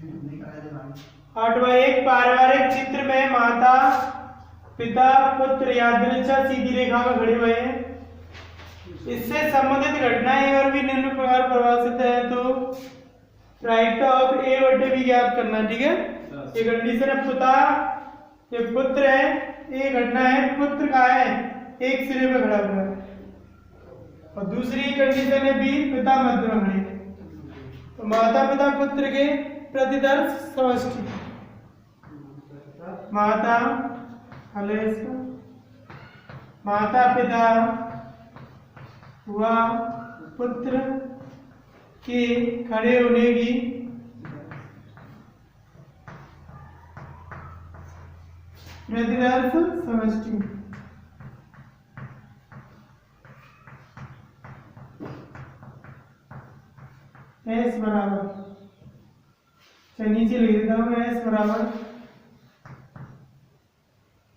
8वां, एक पारिवारिक चित्र में माता पिता पुत्र यादृच्छा सीधी रेखा में खड़े हुए हैं। इससे संबंधित घटनाएं और भी निम्न प्रकार परिभाषित है। तो राइट ऑफ ए बटे बी ज्ञात करना। ठीक है, ये कंडीशन है पिता, ये पुत्र है, ये घटना है पुत्र का है एक सिरे पे खड़ा हुआ है, और दूसरी कंडीशन है बी पिता मध्य में खड़े हैं। तो माता पिता पुत्र के प्रतिदर्श समष्टि, माता माता पिता व पुत्र के खड़े होने की प्रतिदर्श समष्टि। एस बराबर, नीचे लिख देता हूं एस बराबर,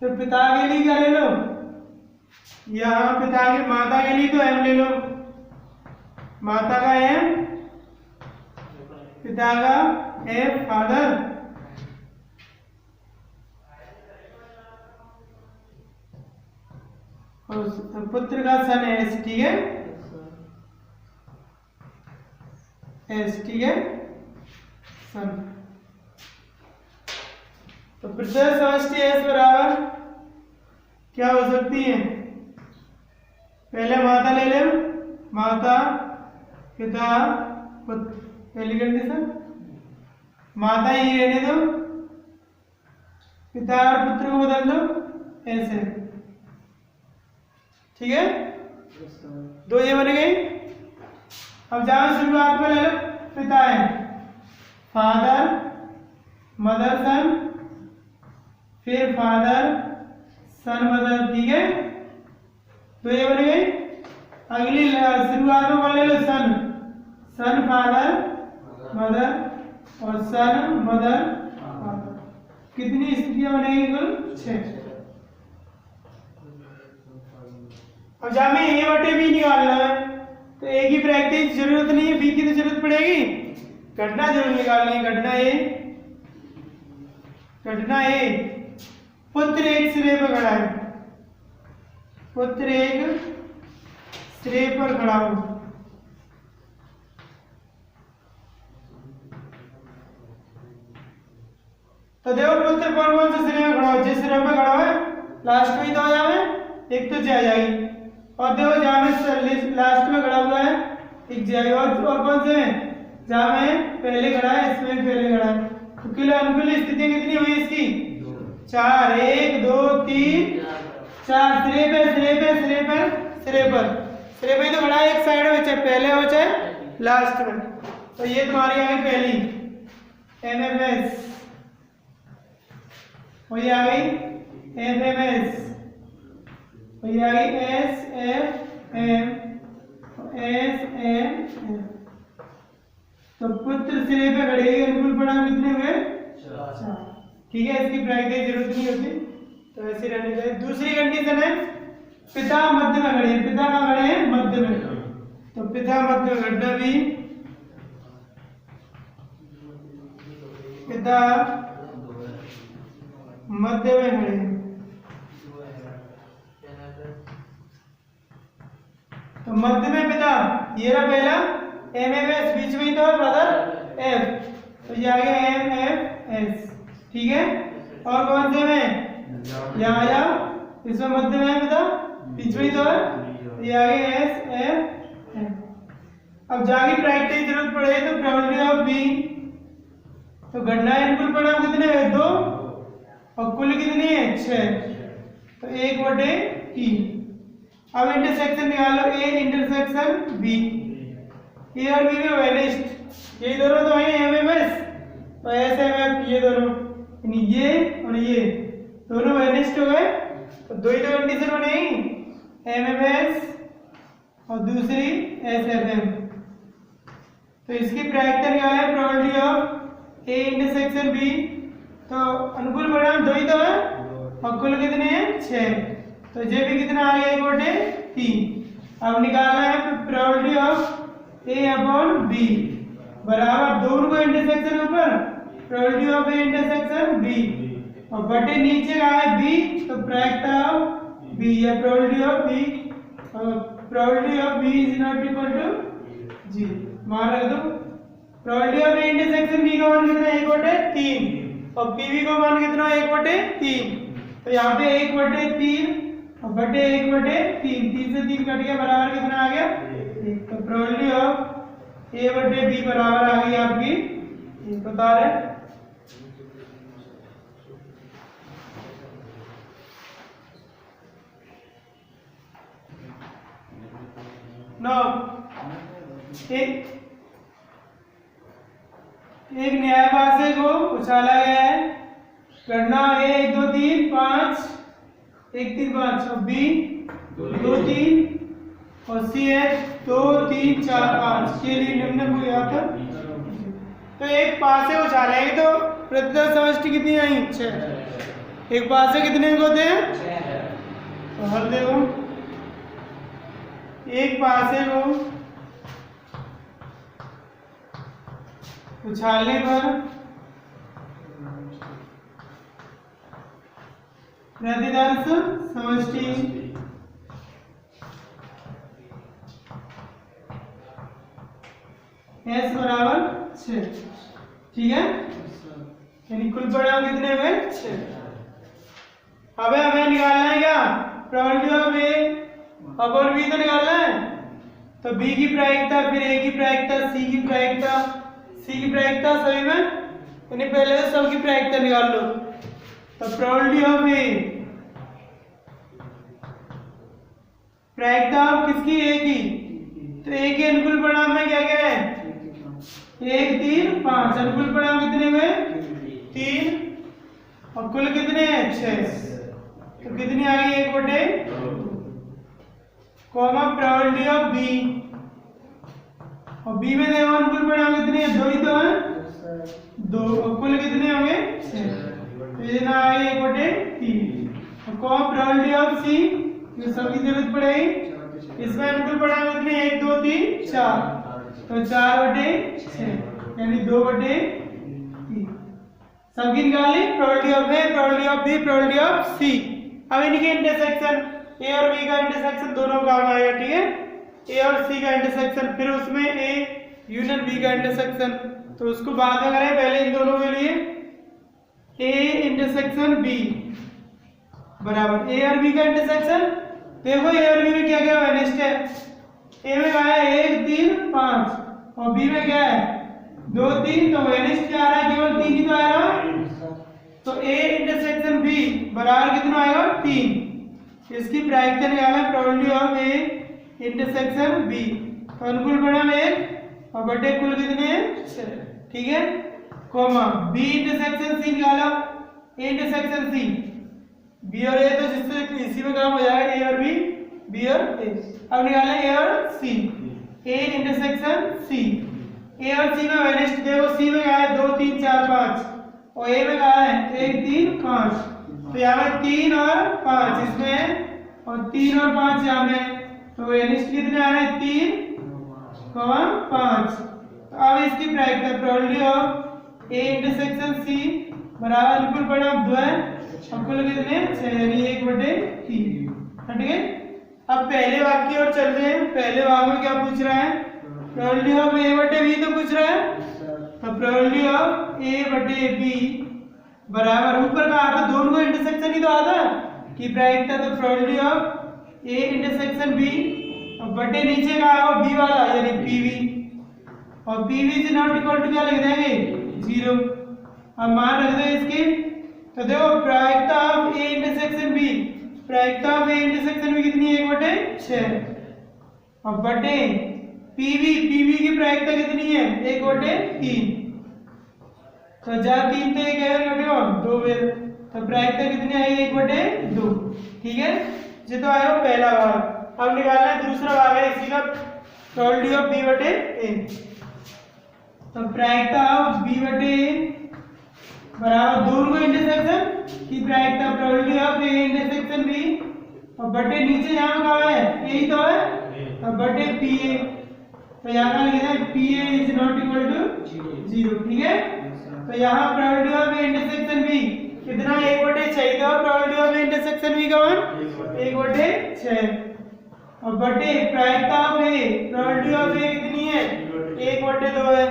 तो पिता के लिए क्या ले लो, यहाँ पिता के माता के लिए तो एम ले लो, माता का एम, पिता का एफ फादर, और पुत्र का सन एस। ठीक है, एस। ठीक है, सन। तो प्रतिदर्श समष्टि एस बराबर क्या हो सकती है, पहले माता ले ले, माता पिता पुत्र, पहली कंडीशन, माता ही रहने दो, पिता और पुत्र को बदल दो ऐसे। ठीक है, दो ये बन गई। अब जहां शुरुआत में ले लो, पिता है फादर मदर सन, फिर फादर सन मदर। ठीक है, तो ये बन गई। अगली शुरुआत में ले लो सन, सन फादर मदर और सन मदर फादर। कितनी स्थितियां बनेगी कुल 6। अब जहां में ए बटे बी निकालना है तो ए की प्रैक्टिस जरूरत नहीं है, बी की तो जरूरत पड़ेगी। घटना जरूर निकालनी है। घटना ए पुत्र एक सिरे पर खड़ा है, पुत्र एक सिरे पर खड़ा हो, तो देखो पुत्र कौन कौन से सिरे में खड़ा हो, जिस सिरे पे खड़ा है लास्ट में ही तो आ जाए, एक तो जा जाएगी, और देखो जहां में लास्ट में खड़ा हुआ है एक जाएगी, और कौन से हैं जहां में पहले खड़ा है, इसमें पहले खड़ा है। तो कुल अनुकूल स्थिति कितनी हुई इसकी 4, 1 2 3 4, सिरे पे ही तो खड़ा है, एक साइड में चाहे पहले हो चाहे लास्ट में। तो ये तुम्हारी आ गई पहली MFS, और ये आ गई FMS, और ये आ गई SFM, SMM। तो पुत्र सिरे पे खड़े अनुकूल परिणाम कितने हुए 4। ठीक है, इसकी प्रैक्टिस जरूरत नहीं होती, तो ऐसे रहने चाहिए। दूसरी कंडीशन है पिता मध्य में खड़े हैं, पिता का खड़े हैं मध्य में, तो पिता मध्य में घटना भी, पिता मध्य में खड़े हैं, तो मध्य में पिता, ये रहा पहला MFS, बीच में ही तो है ब्रदर F, तो ये आ गया MFS। ठीक है, और कौन से में यहाँ आया, इसमें मध्य में है पिता, बीच में ही तो है, ये आ गया SFM। अब जाके प्रैक्टिस जरूरत पड़े तो प्रोबेबिलिटी ऑफ बी, तो घटना अनुकूल परिणाम कितने हैं 2, और कुल कितनी है 6, तो 1/3। अब इंटरसेक्शन निकालो, A इंटरसेक्शन B, A और B में वेनिस्ट, ये दोनों तो है MMS, तो SMF, ये दोनों यानी ये और ये दोनों वेनिस्ट हो गए, तो दो ही तो कंडीशन बनेगी, MMS और दूसरी SFM। तो इसकी प्रैक्टिस क्या है, probability of A intersection B, तो अनुकूल परिणाम 2 ही तो है, और कुल कितने हैं 6, तो जे भी कितना आ गया 1/3। अब निकालना है probability of A upon B बराबर, दोनों को इंटरसेक्शन ऊपर probability of A intersection B, और बटे नीचे का है बी, तो प्रायिकता ऑफ बी या probability of B, probability of B is not equal to 0। मान रख दो probability of A intersection B का मान कितना है 1/3, और पीवी का मान कितना है 1/3, तो यहाँ पे 1/3 और बटे 1/3, 3 से 3 कट गया, बराबर कितना आ गया 1। तो प्रोबेबिलिटी ऑफ ए बटे बी बराबर आ गई आपकी, ये बता रहे नो। एक न्यायपात्र को उछाला गया है, गणना ए 1 2 3 5 1 3 5 और बी 2 3 और सी है 2 3 4 5 के लिए निम्न को यहाँ पर। तो एक पासे उछालेंगे तो प्रतिशत समष्टि कितनी आई 6, एक पासे कितने होते हैं, तो हल देखो एक पासे को उछालने पर प्रतिदर्श समष्टि S बराबर 6, ठीक है, यानी कुल परिणाम कितने हुए 6। अब हमें निकालना है क्या प्रोबेबिलिटी ऑफ ए और बी, तो निकालना है, तो बी की प्रायिकता, फिर ए की प्रायिकता, सी की प्रायिकता, सी की प्रायिकता सभी में, यानी पहले तो सबकी प्रायिकता निकाल लो। तो प्रोबेबिलिटी ऑफ ए, प्रायिकता ऑफ किसकी ए की, तो ए के अनुकूल परिणाम में क्या क्या है 1 3 5, अनुकूल परिणाम कितने हुए 3, और कुल कितने हैं 6, तो कितनी आ गई 1/2, कॉमा प्रोबेबिलिटी ऑफ बी, और बी में देखो अनुकूल परिणाम कितने हैं 2 ही तो है 2, और कुल कितने होंगे 6, तो ये ना आ गई 1/3, और कॉमा प्रोबेबिलिटी ऑफ सी, ये सबकी जरूरत पड़ेगी, इसमें अनुकूल परिणाम कितने 1 2 3 4, तो 4/6 यानी 2/3, सबकी निकाली probability of A, probability of B, probability of C. अब इनके इंटरसेक्शन ए और बी का इंटरसेक्शन दोनों काम आएगा, ठीक है, ए और सी का इंटरसेक्शन, फिर उसमें ए यूनियन बी का इंटरसेक्शन, तो उसको बाद में करें, पहले इन दोनों के लिए ए इंटरसेक्शन बी बराबर ए और बी का इंटरसेक्शन। देखो ए और बी में क्या क्या वेनिस्ट है, ए में क्या है 1 3 5 और बी में क्या है 2 3, तो वेनिस्ट क्या आ रहा है केवल 3 ही तो आएगा, तो ए इंटरसेक्शन बी बराबर कितना आएगा 3, इसकी प्रायिकता निकालना probability of A intersection B, तो अनुकूल परिणाम 1 और बटे कुल कितने हैं 6, ठीक है, कॉमा बी इंटरसेक्शन सी निकाला, ए इंटरसेक्शन सी, बी और ए तो जिससे इसी में काम हो जाएगा ए और बी, बी और ए। अब निकालें ए और सी, ए इंटरसेक्शन सी, ए और सी में वेनिस्ट देखो, सी में क्या है 2 3 4 5 और ए में क्या है 1 3 5, तो यहाँ में 3 और 5 इसमें, और 3 और 5 यहाँ में, तो वेनिस्ट कितने आ रहे हैं 3 5। तो अब इसकी प्रायिकता probability of A intersection C बराबर अनुकूल परिणाम 2 है, और कुल कितने 6 यानी 1/3, ठीक है। अब पहले वाक्य की ओर चलते हैं, पहले भाग में क्या पूछ रहा है प्रोबेबिलिटी ऑफ ए बटे बी तो पूछ रहा है, तो प्रोबेबिलिटी ऑफ ए बटे बी बराबर ऊपर का आता दोनों को इंटरसेक्शन ही तो आता कि प्रायिकता, तो probability of A intersection B और बटे नीचे का आएगा बी वाला यानी पीवी, और PB is not equal to क्या लिख देंगे 0। अब मान रख दो इसके, तो देखो प्रायिकता ऑफ ए इंटरसेक्शन बी, प्रायिकता ऑफ ए इंटरसेक्शन बी कितनी है 1/6, और बटे पीवी, पीवी की प्रायिकता कितनी है 1/3, तो जा 3 तो 1 कटेगा 2 बेर, तो प्रायिकता कितनी आएगी 1/2, ठीक है, ये तो आया पहला भाग। अब निकालना है दूसरा भाग है इसी का, प्रोबेबिलिटी ऑफ बी बटे ए, तो प्रायिकता ऑफ बी बटे ए बराबर दोनों को इंटरसेक्शन की प्रायिकता probability of A intersection B, और बटे नीचे यहाँ कहाँ है यही तो है, तो बटे पी ए, तो यहाँ का लिखना है P A is not equal to 0, ठीक है, तो तो यहाँ probability of A intersection B कितना 1/6 तो probability of A intersection B का मान 1/6 और बटे प्रायिकता of A probability of A कितनी है 1/2 है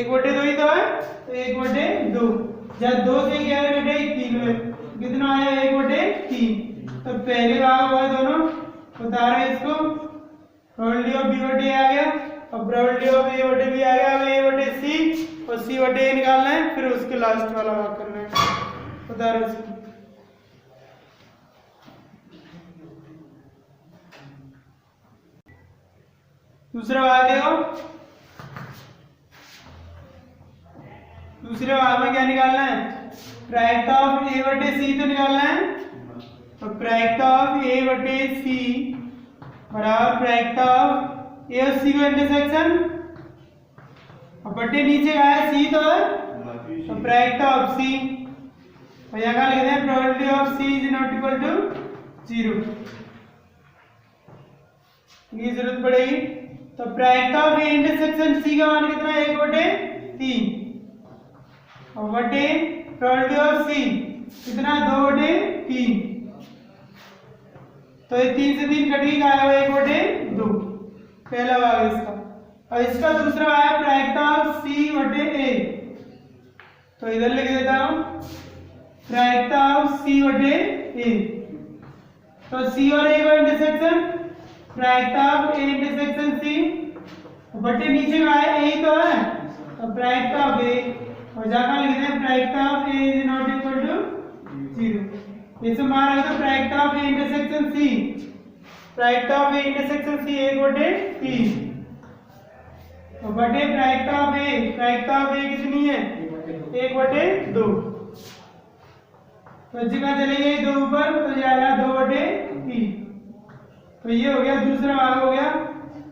1/2 ही तो है तो 1/2 जब 2 से क्या घटे 3 में कितना आया 1/3 तो पहले भाग हुआ दोनों उतारो इसको प्रोबेबिलिटी ऑफ बी बटे आ गया और प्रोबेबिलिटी ऑफ ए बटे बी आ गया अब ए बटे सी और सी बटे ए निकालना है फिर उसके लास्ट वाला भाग करना है उतारो इसको दूसरा भाग देखो दूसरे भाग में क्या निकालना है प्रायिकता ऑफ ए बटे सी तो निकालना है और प्रायिकता ऑफ ए बटे सी बराबर प्रायिकता ऑफ ए और सी का इंटरसेक्शन और बटे नीचे का है सी तो है तो प्रायिकता ऑफ सी और यहाँ का लिखते हैं probability of C is not equal to 0 ये जरूरत पड़ेगी तो प्रायिकता ऑफ ए इंटरसेक्शन सी का मान कितना है 1/3 और बटे प्रोबेबिलिटी ऑफ सी कितना 2/3 तो ये 3 से 3 कट गई आया 1/2 पहला भाग इसका और इसका दूसरा आया प्रायिकता ऑफ सी बटे ए तो इधर लिख देता हूं प्रायिकता ऑफ सी बटे ए तो सी और ए का इंटरसेक्शन प्रायिकता ऑफ ए इंटरसेक्शन सी बटे नीचे का है ए तो है तो प्रायिकता ऑफ ए और जाकर लिखते हैं प्रायिकता of A is not equal to 0 इसे मान रखो प्रायिकता ऑफ ए इंटरसेक्शन सी प्रायिकता ऑफ ए इंटरसेक्शन सी 1/3 और बटे प्रायिकता ऑफ ए कितनी है 1/2 तो जगह चली गई 2 ऊपर तो जाएगा 2/3 तो ये हो गया दूसरा भाग हो गया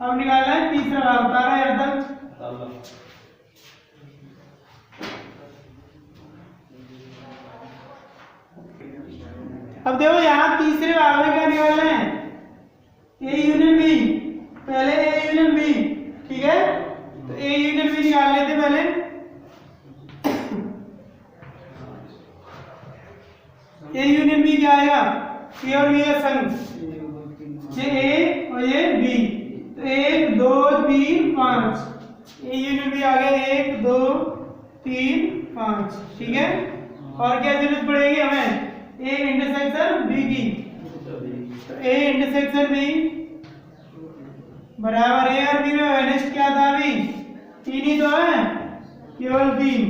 अब निकालना है तीसरा भाग उतारा है अब तक अब देखो यहाँ तीसरे भाग में क्या निकालना है ए यूनियन बी पहले ए यूनियन बी ठीक है तो ए यूनियन बी निकाल लेते पहले ए यूनियन बी क्या आएगा ए और बी का संग ये ए और ये बी तो 1 2 3 5 ए यूनियन बी आ गया 1 2 3 5 ठीक है और क्या जरूरत पड़ेगी हमें ए इंटरसेक्शन बी की तो ए इंटरसेक्शन बी बराबर ए और बी में वेनिस्ट क्या था अभी 3 ही तो है केवल 3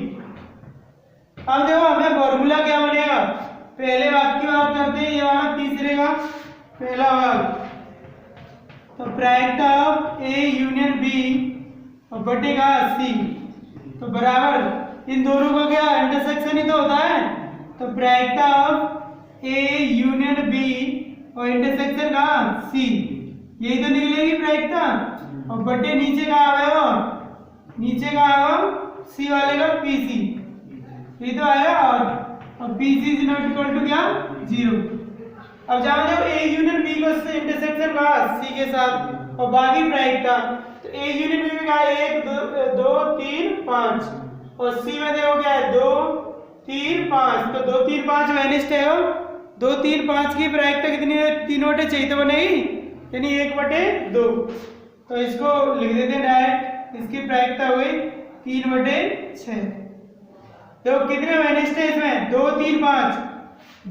अब देखो हमें फॉर्मूला क्या बनेगा पहले भाग की बात करते हैं ये वाला तीसरे का पहला भाग तो प्रायिकता ऑफ ए यूनियन बी और बटेगा सी तो बराबर इन दोनों का क्या इंटरसेक्शन ही तो होता है तो प्रायिकता ऑफ ए यूनियन बी और इंटरसेक्शन का सी यही तो निकलेगी प्रायिकता और बटे नीचे का आएगा नीचे का आएगा सी वाले का पीसी ये तो आएगा और PC is not equal to क्या 0 अब जहां जब ए यूनियन बी को इंटरसेक्शन का सी के साथ और बाकी प्रायिकता तो ए यूनियन बी में क्या 1 2 3 5 और सी में देखो क्या है 2 3 5 तो 2 3 5 वेनिस्ट है 2 3 5 की प्रायिकता कितनी है 3/6 तो बनेगी यानी 1/2 तो इसको लिख देते हैं डायरेक्ट इसकी प्रायिकता हुई 3/6 तो कितने वेनिस्ट है इसमें 2 3 5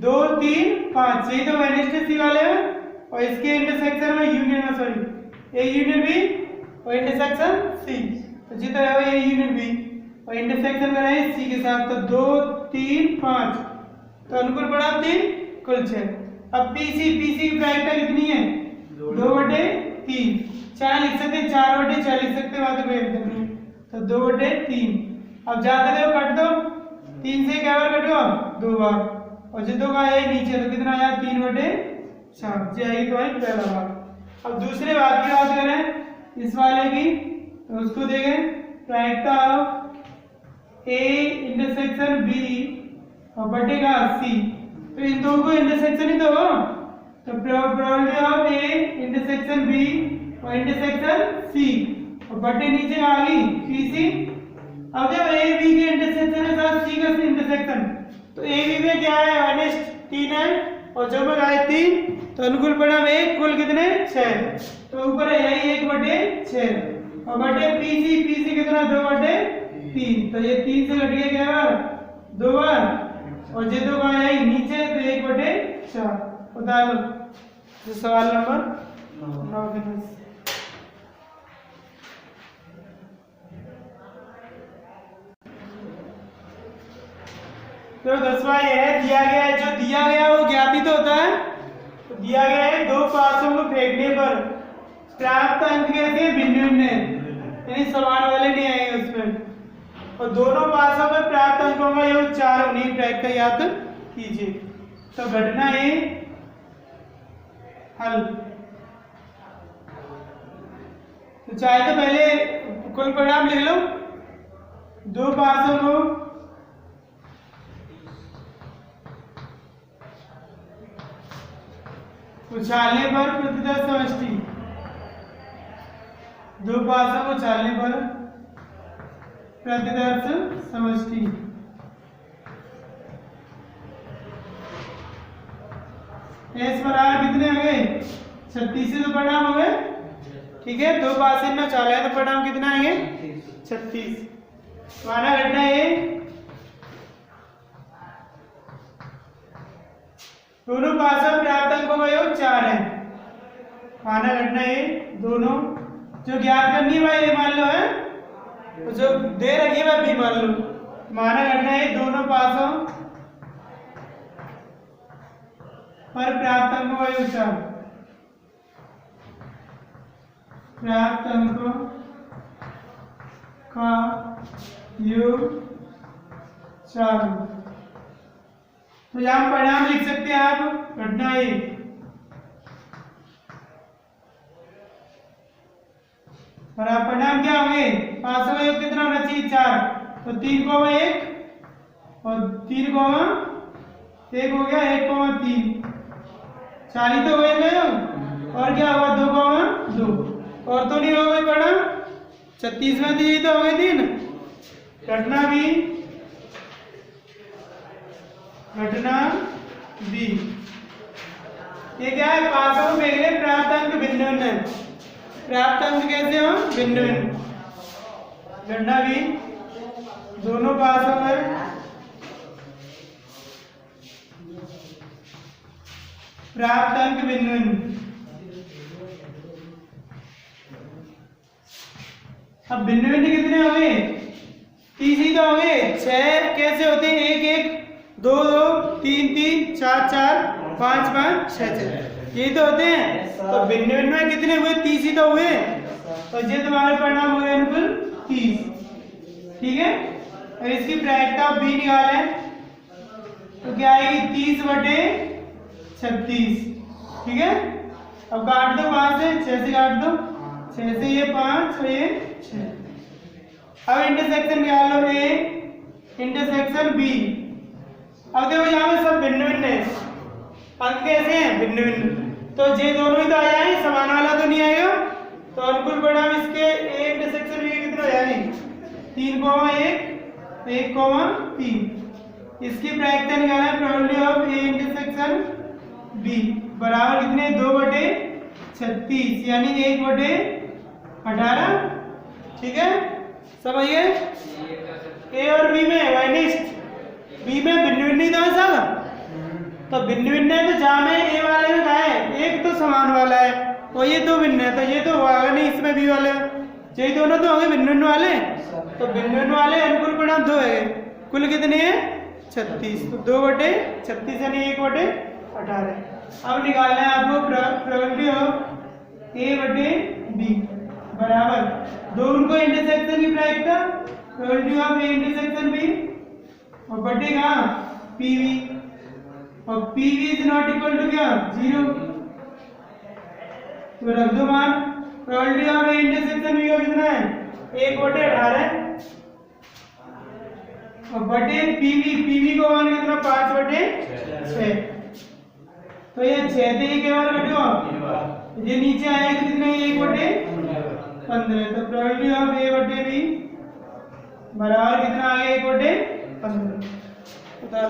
2 3 5 यही तो वेनिस्ट सी वाले हैं और इसके इंटरसेक्शन में यूनियन में सॉरी ए यूनियन बी और इंटरसेक्शन सी तो जितना है ए यूनियन बी और इंटरसेक्शन में है सी के साथ तो 2 3 5 तो अनुकूल पड़ा 3 कुल 6 अब पीसी की प्रायिकता कितनी है 2/3 चार लिख सकते हैं 4/6 लिख सकते हैं बात में तो 2/3 अब जाते देखो कट दो 3 से क्या बार कटो 2 बार और जितों का है नीचे तो कितना आया 3/4 जाएगी तो पहला भाग अब दूसरे भाग की बात करें इस वाले की तो उसको देखें प्रायिकता ऑफ ए इंटरसेक्शन बी और बटेगा सी तो इन दोनों को इंटरसेक्शन ही तो हो तो probability of A intersection B और इंटरसेक्शन सी और बटे नीचे आ गई पीसी अब जब ए बी के इंटरसेक्शन के साथ 3 है और जो में आए 3 तो अनुकूल परिणाम 1 कुल कितने 6 तो ऊपर है यही 1/6 और बटे पीसी कितना 2/3 तो ये 3 से घट गया क्या बार 2 बार और ये 2 कहाँ है नीचे तो 1/4 उतार लो। तो सवाल नंबर 9 के तो 10वां ये है दिया गया है जो दिया गया वो ज्ञापित होता है तो दिया गया है 2 पासों को फेंकने पर प्राप्त अंक कैसे हैं भिन्न यानी समान वाले नहीं आएंगे उसमें और दोनों पासों में प्राप्त अंकों का योग 4 उन्हीं ट्रैक का याद कीजिए। तो घटना ए हल तो चाहे तो पहले कुल परिणाम लिख लो 2 पासों को उछालने पर प्रतिदर्श समष्टि 2 पासों को उछालने पर प्रतिदर्श समष्टि एस बराबर कितने हो गए 36 से तो परिणाम हो गए ठीक है 2 पासे न उछाले तो परिणाम कितना आएंगे 36 माना घटना ये दोनों पासों प्राप्त अंकों का योग 4 है माना घटना ये दोनों जो ज्ञात करनी वाली मान लो है तो जो दे रखी है वह भी मान लो माना घटना ये दोनों पासों पर प्राप्त अंकों का योग 4 प्राप्त अंकों का योग 4 तो यहाँ परिणाम लिख सकते हैं आप घटना ए और आप परिणाम क्या होंगे पासों का योग कितना होना चाहिए 4 तो 3 को 1 और 3 को 1 हो गया 1 को 3 4 ही तो हुए और क्या हुआ 2 को 2 और तो नहीं हो गई परिणाम 36 में दी तो हो गई 3 घटना बी ये क्या है पासों को फेंकने प्राप्त अंक भिन्न प्राप्त अंक कैसे हो भिन्न घटना भी दोनों पासों पर प्राप्त अंक भिन्न अब भिन्न कितने हो गए 30 तो हो गए 6 कैसे होते हैं 1 1 2 2 3 3 4 4 5 5 6 6 ये तो होते हैं तो भिन्न में कितने हुए 30 ही तो हुए तो ये तुम्हारे परिणाम हो गए अनुकूल 30 ठीक है और इसकी प्रायिकता बी निकाले तो क्या आएगी 30/36 ठीक है अब काट दो 5 से 6 से काट दो 6 से ये 5 और ये 6 अब इंटरसेक्शन निकाल लो ए इंटरसेक्शन बी अब देखो यहाँ में सब भिन्न भिन्न है अंक कैसे हैं भिन्न भिन्न तो ये दोनों ही तो आ जाए समान वाला तो नहीं आएगा तो अनुकूल परिणाम इसके ए इंटरसेक्शन बी कितना हो जाएंगे 3, 1 3 इसकी प्रायिकता निकालना probability of A intersection B बराबर कितने 2/36 यानी 1/18 ठीक है समझिए ए और बी में वाइनिस्ट बी में भिन्न भिन्न तो है सब तो भिन्न भिन्न है तो जहाँ में ए वाले में कहा है एक तो समान वाला है और ये दो भिन्न है तो ये तो होगा नहीं इसमें बी वाले यही दोनों तो होंगे भिन्न भिन्न वाले तो भिन्न भिन्न वाले अनुकूल परिणाम 2 है कुल कितने हैं 36 तो 2/36 यानी 1/18 अब निकालना है आपको प्रोबेबिलिटी ऑफ ए बी बराबर दो उनको इंटरसेक्शन की प्रायिकता probability of A intersection B और बटे कहाँ पीवी और PB is not equal to क्या 0 तो रख दो मान probability of A intersection B का कितना है 1/18 और बटे पीवी को मान कितना 5/6 तो ये 6 से ये क्या घटो ये नीचे आया तो कितने 1/15 तो प्रोबेबिलिटी ऑफ ए बी बराबर कितना आ गया 1/15 बता दो